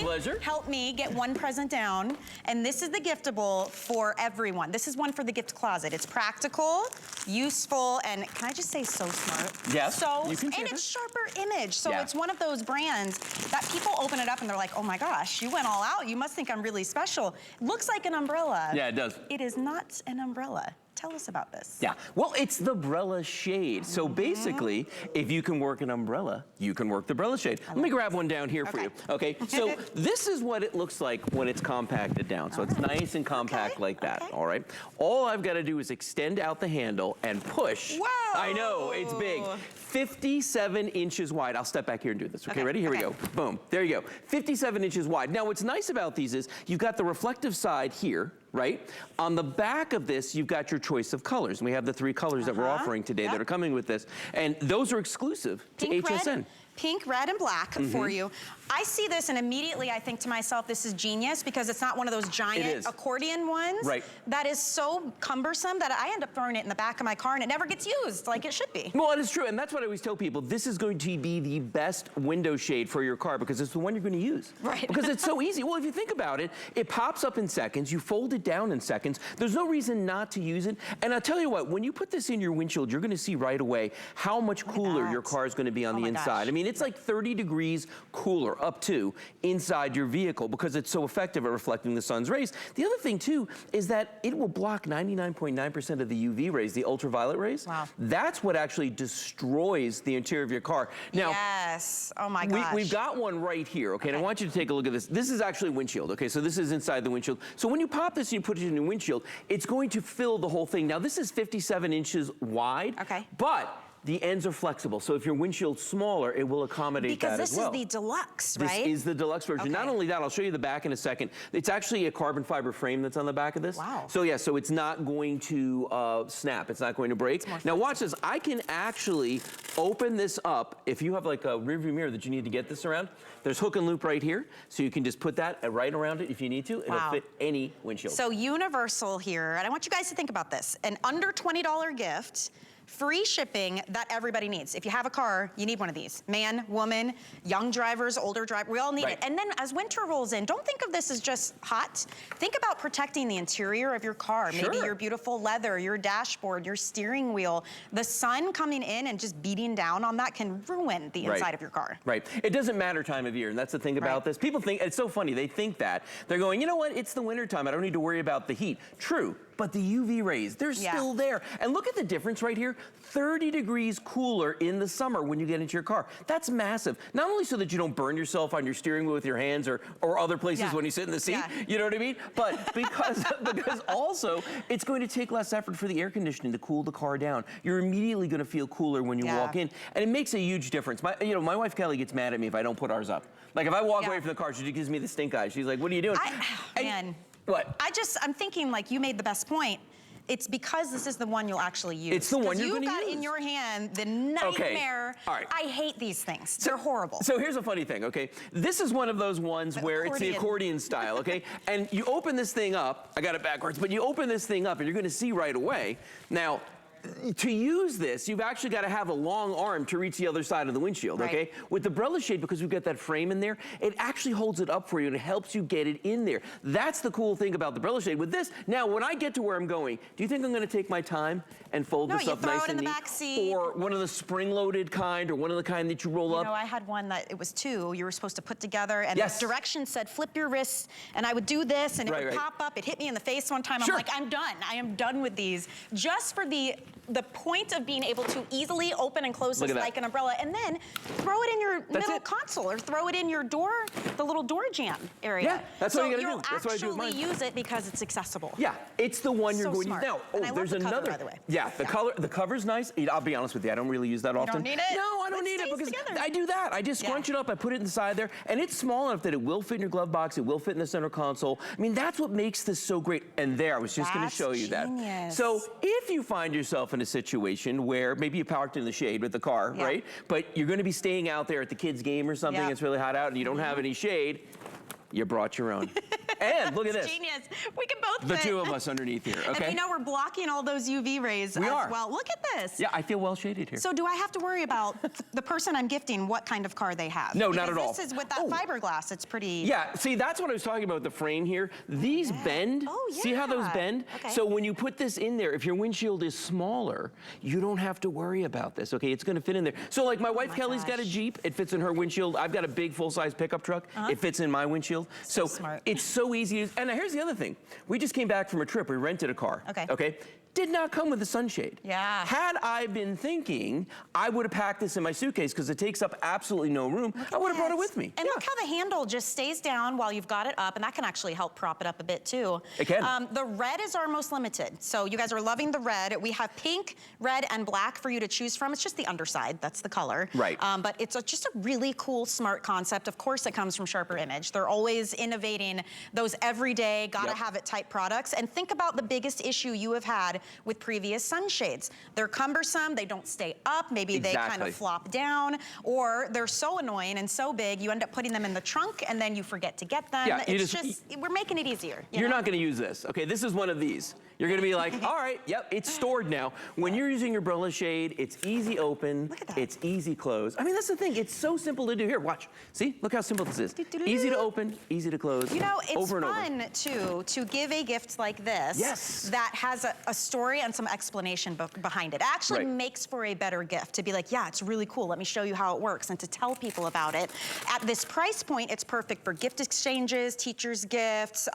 pleasure. Help me get one present down. And this is the giftable for everyone. This is one for the gift closet. It's practical, useful, and can I just say so smart? Yes, So, you can and it's sharper image. So Yeah. it's one of those brands that people open it up and they're like, oh my gosh, you went all out. You must think I'm really special. It looks like an umbrella. Yeah, it does. It is not an umbrella. Tell us about this. Yeah, well, it's the BrellaShade. So basically, if you can work an umbrella, you can work the BrellaShade. Let me grab one down here for you. Okay, so this is what it looks like when it's compacted down. So it's nice and compact like that, all right? All I've got to do is extend out the handle and push. Whoa! I know, it's big. 57 inches wide. I'll step back here and do this. Okay, ready? Here we go. Boom. There you go. 57 inches wide. Now, what's nice about these is you've got the reflective side here, right? On the back of this, you've got your choice of colors. And we have the 3 colors that we're offering today that are coming with this. And those are exclusive to HSN. Pink, red, and black for you. I see this and immediately I think to myself, this is genius because it's not one of those giant accordion ones that is so cumbersome that I end up throwing it in the back of my car and it never gets used like it should be. Well, it is true, and that's what I always tell people. This is going to be the best window shade for your car because it's the one you're going to use. Right. Because it's so easy. Well, if you think about it, it pops up in seconds. You fold it down in seconds. There's no reason not to use it. And I'll tell you what, when you put this in your windshield, you're going to see right away how much cooler your car is going to be on the inside. I mean, it's like 30 degrees cooler up to inside your vehicle because it's so effective at reflecting the sun's rays. The other thing too is that it will block 99.9% of the UV rays, the ultraviolet rays. Wow. That's what actually destroys the interior of your car. Now, yes. Oh my gosh. We've got one right here, okay? And I want you to take a look at this. This is actually windshield, okay? So this is inside the windshield. So when you pop this and you put it in your windshield, it's going to fill the whole thing. Now this is 57 inches wide, but the ends are flexible, so if your windshield's smaller, it will accommodate that as well. Because this is the deluxe, right? This is the deluxe version. Not only that, I'll show you the back in a second. It's actually a carbon fiber frame that's on the back of this. Wow. So yeah, so it's not going to snap. It's not going to break. Now watch this. I can actually open this up. If you have like a rear view mirror that you need to get this around, there's hook and loop right here, so you can just put that right around it if you need to. It'll fit any windshield. So universal here, and I want you guys to think about this. An under $20 gift, free shipping that everybody needs. If you have a car, you need one of these. Man, woman, young drivers, older drivers, we all need it. And then as winter rolls in, don't think of this as just hot. Think about protecting the interior of your car. Maybe your beautiful leather, your dashboard, your steering wheel. The sun coming in and just beating down on that can ruin the inside of your car. It doesn't matter time of year, and that's the thing about this. People think, it's so funny, they think that. They're going, you know what, it's the winter time, I don't need to worry about the heat. True. But the UV rays, they're still there. And look at the difference right here. 30 degrees cooler in the summer when you get into your car. That's massive. Not only so that you don't burn yourself on your steering wheel with your hands or other places when you sit in the seat, you know what I mean? But because also it's going to take less effort for the air conditioning to cool the car down. You're immediately going to feel cooler when you walk in. And it makes a huge difference. My wife Kelly gets mad at me if I don't put ours up. Like if I walk away from the car, she gives me the stink eye. She's like, what are you doing? What? I'm thinking like you made the best point. It's because this is the one you'll actually use. It's the one you're going to use. You got in your hand the nightmare. I hate these things. They're horrible. So here's a funny thing, okay? This is one of those ones where it's the accordion style, okay? And you open this thing up. I got it backwards, but you open this thing up and you're going to see right away. Now, to use this, you've actually got to have a long arm to reach the other side of the windshield, okay? With the BrellaShade, because we've got that frame in there, it actually holds it up for you and it helps you get it in there. That's the cool thing about the BrellaShade. With this, now when I get to where I'm going, do you think I'm going to take my time and fold this up nice and neat? Back seat. Or one of the spring-loaded kind, or one of the kind that you roll up? You know, I had one that it was two you were supposed to put together, and the directions said flip your wrists, and I would do this, and it would pop up. It hit me in the face one time. I'm like, I'm done. I am done with these. Just for the point of being able to easily open and close this like an umbrella, and then throw it in your middle console, or throw it in your door, the little door jamb area. Yeah, that's what you gotta do. That's what I do with mine. So you'll actually use it because it's accessible. Yeah, it's the one you're going to use. Now, there's another. By the way. Yeah, the cover's nice. I'll be honest with you, I don't really use that often. You don't need it? No, I don't need it because I do that. I just scrunch it up, I put it inside there, and it's small enough that it will fit in your glove box, it will fit in the center console. I mean, that's what makes this so great. And there, I was just going to show you that. So if you find yourself in a situation where maybe you parked in the shade with the car, right? But you're going to be staying out there at the kids' game or something, it's really hot out and you don't have any shade, you brought your own. And look at this. Genius. We can both The fit. two of us underneath here, okay? And you know, we're blocking all those UV rays as well. Look at this. Yeah, I feel well shaded here. So do I have to worry about the person I'm gifting, what kind of car they have? No, not at all. This is with that fiberglass, it's pretty... Yeah, see, that's what I was talking about with the frame here. These bend. Oh, yeah. See how those bend? Okay. So when you put this in there, if your windshield is smaller, you don't have to worry about this, okay? It's gonna fit in there. So like my wife Kelly's got a Jeep, it fits in her windshield. I've got a big full-size pickup truck, it fits in my windshield. So smart. It's so easy. And here's the other thing. We just came back from a trip, we rented a car. Okay? Did not come with a sunshade. Yeah. Had I been thinking, I would have packed this in my suitcase because it takes up absolutely no room. I would have brought it with me. And look how the handle just stays down while you've got it up, and that can actually help prop it up a bit too. It can. The red is our most limited. So you guys are loving the red. We have pink, red, and black for you to choose from. It's just the underside, that's the color. Right. But it's just a really cool, smart concept. Of course, it comes from Sharper Image. They're always innovating those everyday, gotta have it type products. And think about the biggest issue you have had with previous sunshades. They're cumbersome, they don't stay up, maybe they kind of flop down, or they're so annoying and so big, you end up putting them in the trunk and then you forget to get them. Yeah, it's just, we're making it easier. You're not gonna use this, okay? This is one of these. You're gonna be like, all right, yep, it's stored now. When you're using your BrellaShade, it's easy open, it's easy close. I mean, that's the thing, it's so simple to do. Here, watch. See, look how simple this is. Easy to open, easy to close. You know, it's over and fun too, to give a gift like this that has a story and some explanation behind it. It actually makes for a better gift to be like, yeah, it's really cool, let me show you how it works, and to tell people about it. At this price point, it's perfect for gift exchanges, teachers' gifts,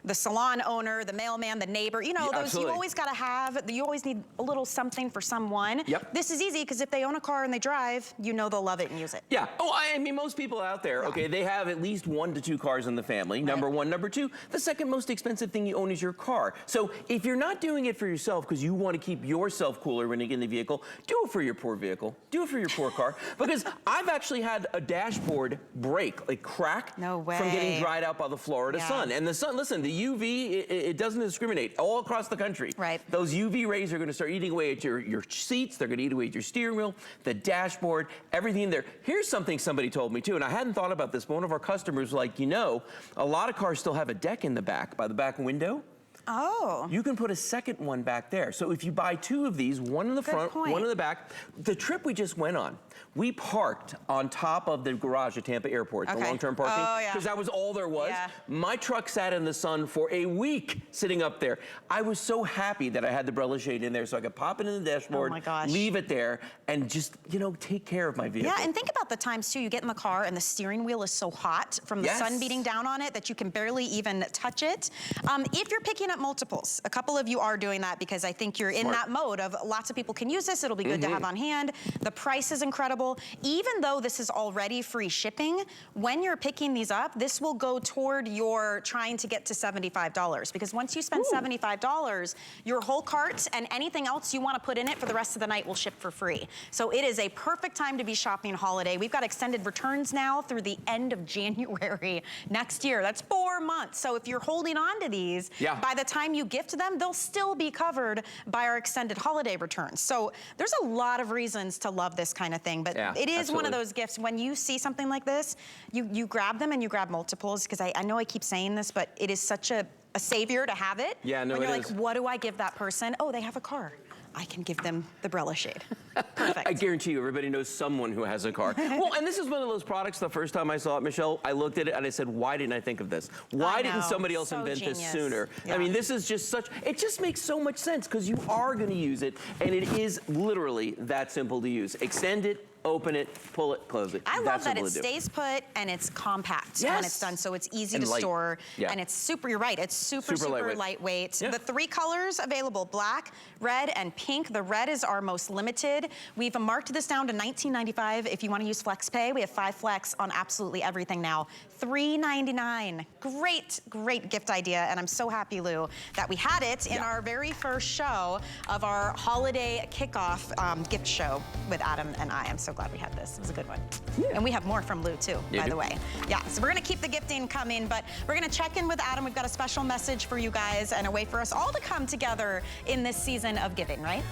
the salon owner, the mailman, the neighbor. You know, those you always gotta have, you always need a little something for someone. This is easy because if they own a car and they drive, you know they'll love it and use it. Yeah, I mean, most people out there, okay, they have at least 1 to 2 cars in the family, number one. Number two, the second most expensive thing you own is your car. So if you're not doing it for yourself because you want to keep yourself cooler when you get in the vehicle, do it for your poor vehicle, do it for your poor car. Because I've actually had a dashboard break, like crack, from getting dried out by the Florida sun. And the sun, listen, the UV, it doesn't discriminate all across the country. Those UV rays are going to start eating away at your seats, they're going to eat away at your steering wheel, the dashboard, everything in there. Here's something somebody told me too, and I hadn't thought about this, but one of our customers was like, you know, a lot of cars still have a deck in the back, by the back window. You can put a second one back there. So if you buy 2 of these, one in the front, one in the back. The trip we just went on, we parked on top of the garage at Tampa Airport, the long-term parking, because that was all there was. My truck sat in the sun for a week sitting up there. I was so happy that I had the BrellaShade in there so I could pop it in the dashboard, leave it there, and just, you know, take care of my vehicle. Yeah, and think about the times too, you get in the car and the steering wheel is so hot from the sun beating down on it that you can barely even touch it. If you're picking up multiples, a couple of you are doing that because I think you're in that mode of lots of people can use this, it'll be good to have on hand. The price is incredible. Even though this is already free shipping, when you're picking these up, this will go toward your trying to get to $75 because once you spend $75, your whole cart and anything else you want to put in it for the rest of the night will ship for free. So it is a perfect time to be shopping holiday. We've got extended returns now through the end of January next year. That's 4 months. So if you're holding on to these, by the time you gift them, they'll still be covered by our extended holiday returns. So there's a lot of reasons to love this kind of thing, but it is one of those gifts. When you see something like this, you grab them and you grab multiples, because I know I keep saying this, but it is such a savior to have it. Yeah, no, when you're like, what do I give that person? Oh, they have a car. I can give them the BrellaShade. Perfect. I guarantee you, everybody knows someone who has a car. Well, and this is one of those products, the first time I saw it, Michelle, I looked at it and I said, why didn't I think of this? Why didn't somebody else invent this sooner? I mean, this is just such, it just makes so much sense because you are going to use it, and it is literally that simple to use. Extend it, open it, pull it, close it. I love that it stays put and it's compact when it's done, so it's easy to store. And it's super, you're right, it's super lightweight. The 3 colors available, black, red, and pink. The red is our most limited. We've marked this down to $19.95 if you want to use FlexPay. We have 5 Flex on absolutely everything now. $3.99. Great, great gift idea, and I'm so happy, Lou, that we had it in our very first show of our holiday kickoff gift show with Adam and I. I'm so glad we had this. It was a good one. And we have more from Lou, too, by the way. Yeah, so we're going to keep the gifting coming, but we're going to check in with Adam. We've got a special message for you guys and a way for us all to come together in this season of giving, right?